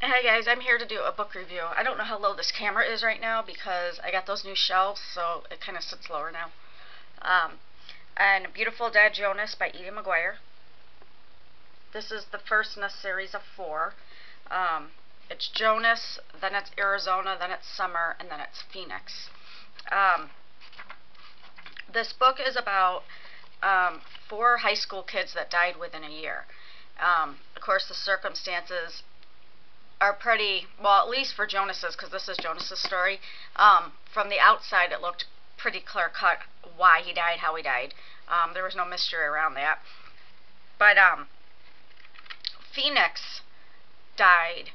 Hey guys, I'm here to do a book review. I don't know how low this camera is right now because I got those new shelves, so it kind of sits lower now. And Beautiful Dead Jonas by Maguire. This is the first in a series of 4. It's Jonas, then it's Arizona, then it's Summer, and then it's Phoenix. This book is about 4 high school kids that died within a year. Of course, the circumstances are pretty, well, at least for Jonas's, because this is Jonas's story. From the outside, it looked pretty clear-cut why he died, how he died. There was no mystery around that. But Phoenix died,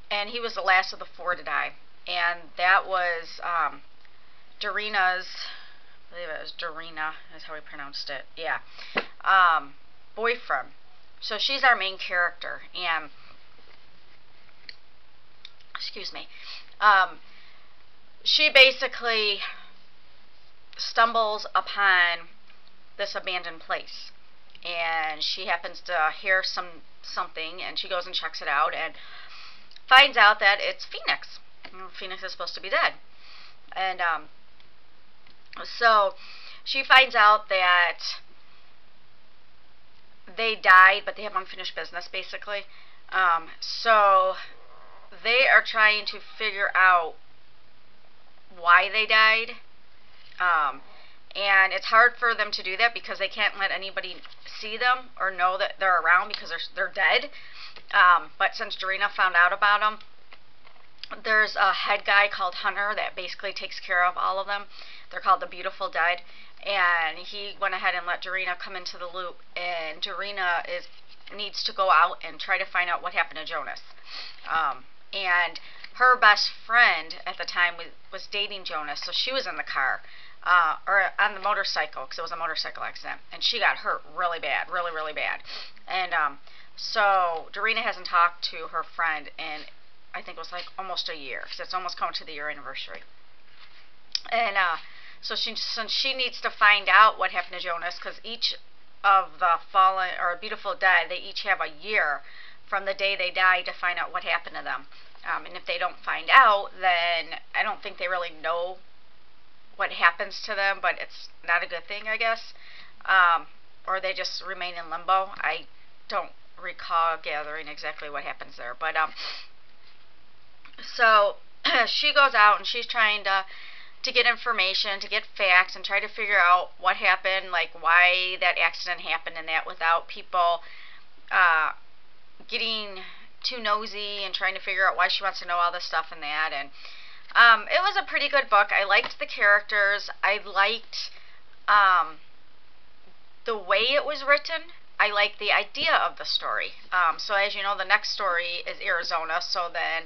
and he was the last of the 4 to die. And that was Darina's, I believe it was Darina, is how we pronounced it. Yeah. Boyfriend. So she's our main character, and excuse me, she basically stumbles upon this abandoned place, and she happens to hear something, and she goes and checks it out, and finds out that it's Phoenix. Phoenix is supposed to be dead, and so she finds out that they died, but they have unfinished business, basically. So they are trying to figure out why they died, and it's hard for them to do that because they can't let anybody see them or know that they're around because they're dead. But since Darina found out about them, there's a head guy called Hunter that basically takes care of all of them. They're called the Beautiful Dead, and he went ahead and let Darina come into the loop, and Darina needs to go out and try to find out what happened to Jonas. And her best friend at the time was dating Jonas, so she was in the car, or on the motorcycle, because it was a motorcycle accident, and she got hurt really bad, really, really bad. And so Darina hasn't talked to her friend in, I think it was like almost a year, because it's almost coming to the year anniversary. And so she needs to find out what happened to Jonas, because each of the fallen or Beautiful Dead, they each have a year from the day they die to find out what happened to them. And if they don't find out, then I don't think they really know what happens to them, but it's not a good thing, I guess. Or they just remain in limbo. I don't recall gathering exactly what happens there. But so she goes out and she's trying to get information, to get facts, and try to figure out what happened, like why that accident happened and that, without people getting too nosy and trying to figure out why she wants to know all this stuff and that. And it was a pretty good book. I liked the characters. I liked the way it was written. I liked the idea of the story. So as you know, the next story is Arizona, so then,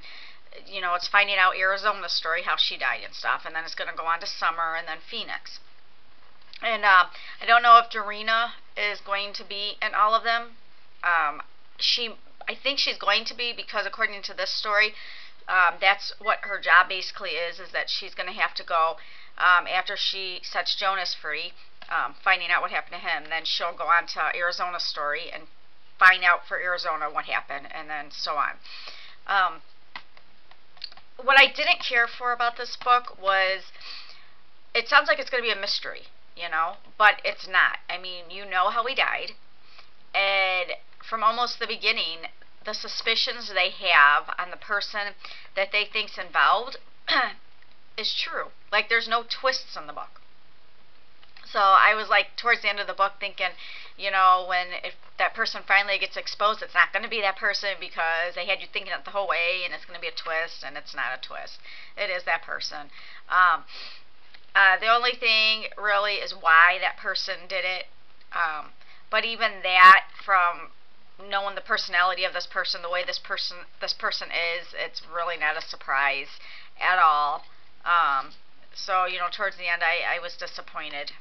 you know, it's finding out Arizona's story, how she died and stuff, and then it's going to go on to Summer and then Phoenix. And I don't know if Darina is going to be in all of them. I think she's going to be, because according to this story, that's what her job basically is that she's going to have to go, after she sets Jonas free, finding out what happened to him, then she'll go on to Arizona's story and find out for Arizona what happened, and then so on. What I didn't care for about this book was, it sounds like it's going to be a mystery, you know, but it's not. I mean, you know how he died, and from almost the beginning, the suspicions they have on the person that they think's involved is true. Like, there's no twists in the book. So I was like, towards the end of the book, thinking, you know, if that person finally gets exposed, it's not going to be that person, because they had you thinking it the whole way, and it's going to be a twist, and it's not a twist. It is that person. The only thing really is why that person did it. But even that, from knowing the personality of this person, the way this person is, it's really not a surprise at all. So, you know, towards the end, I was disappointed.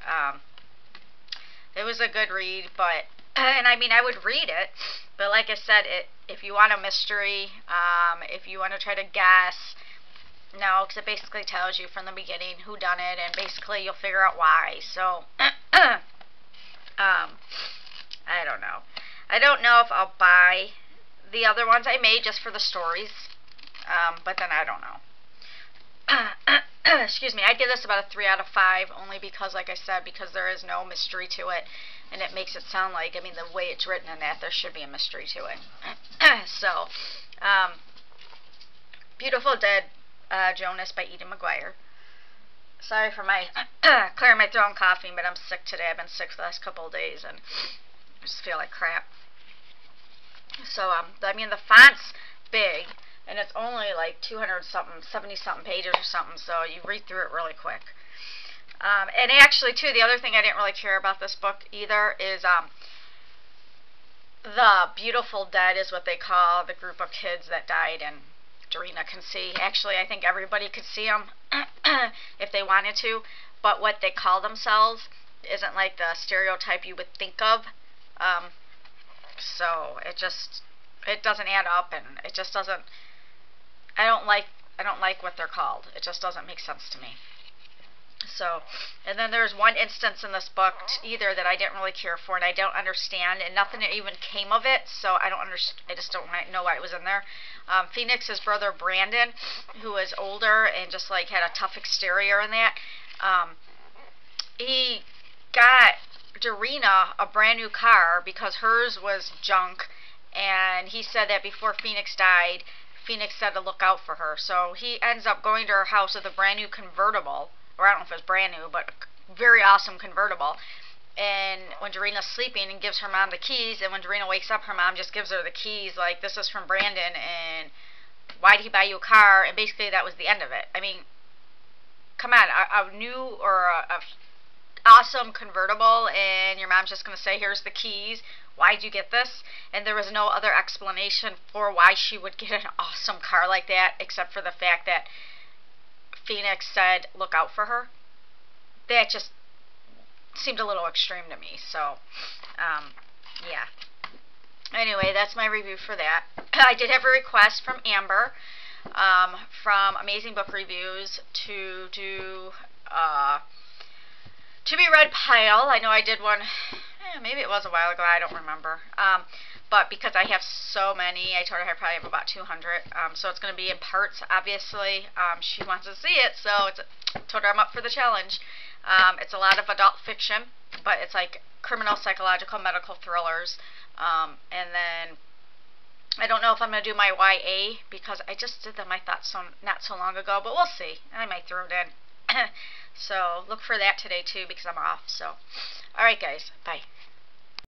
It was a good read, but, and I mean, I would read it, but like I said, if you want a mystery, if you want to try to guess, no, because it basically tells you from the beginning who done it, and basically you'll figure out why. So, I don't know. I don't know if I'll buy The other ones I made just for the stories, but then I don't know. Excuse me, I'd give this about a 3 out of 5, only because, like I said, because there is no mystery to it, and it makes it sound like, I mean, the way it's written in that, there should be a mystery to it. So, Beautiful Dead, Jonas by Edie Maguire. Sorry for my clearing my throat and coughing, but I'm sick today. I've been sick for the last couple of days, and I just feel like crap. So, I mean, the font's big, and it's only like 200-something, 70-something pages or something, so you read through it really quick. And actually, too, the other thing I didn't really care about this book either is the Beautiful Dead is what they call the group of kids that died, and Dorina can see. Actually, I think everybody could see them if they wanted to, but what they call themselves isn't like the stereotype you would think of. So it doesn't add up, and it just doesn't. I don't like what they're called. It just doesn't make sense to me. So, and then there's one instance in this book either that I didn't really care for, and I don't understand, and nothing even came of it. So I just don't know why it was in there. Phoenix's brother Brandon, who was older and just like had a tough exterior in that, he got Dorina a brand new car because hers was junk, and he said that before Phoenix died, Phoenix said to look out for her. So he ends up going to her house with a brand new convertible, or I don't know if it's brand new, but a very awesome convertible. And when Dorina's sleeping, and gives her mom the keys, and when Dorina wakes up, her mom just gives her the keys, like, this is from Brandon, and why did he buy you a car? And basically that was the end of it. I mean, come on, a new or a awesome convertible, and your mom's just going to say, here's the keys, why'd you get this? And there was no other explanation for why she would get an awesome car like that, except for the fact that Phoenix said, look out for her. That just seemed a little extreme to me. So, yeah. Anyway, that's my review for that. I did have a request from Amber, from Amazing Book Reviews, to do To Be Read pile. I know I did one, maybe it was a while ago, I don't remember. But because I have so many, I told her I probably have about 200. So it's going to be in parts, obviously. She wants to see it, so I told her I'm up for the challenge. It's a lot of adult fiction, but it's like criminal, psychological, medical thrillers. And then I don't know if I'm going to do my YA, because I just did them, I thought, not so long ago, but we'll see. I might throw it in. So look for that today, too, because I'm off. So, all right, guys. Bye.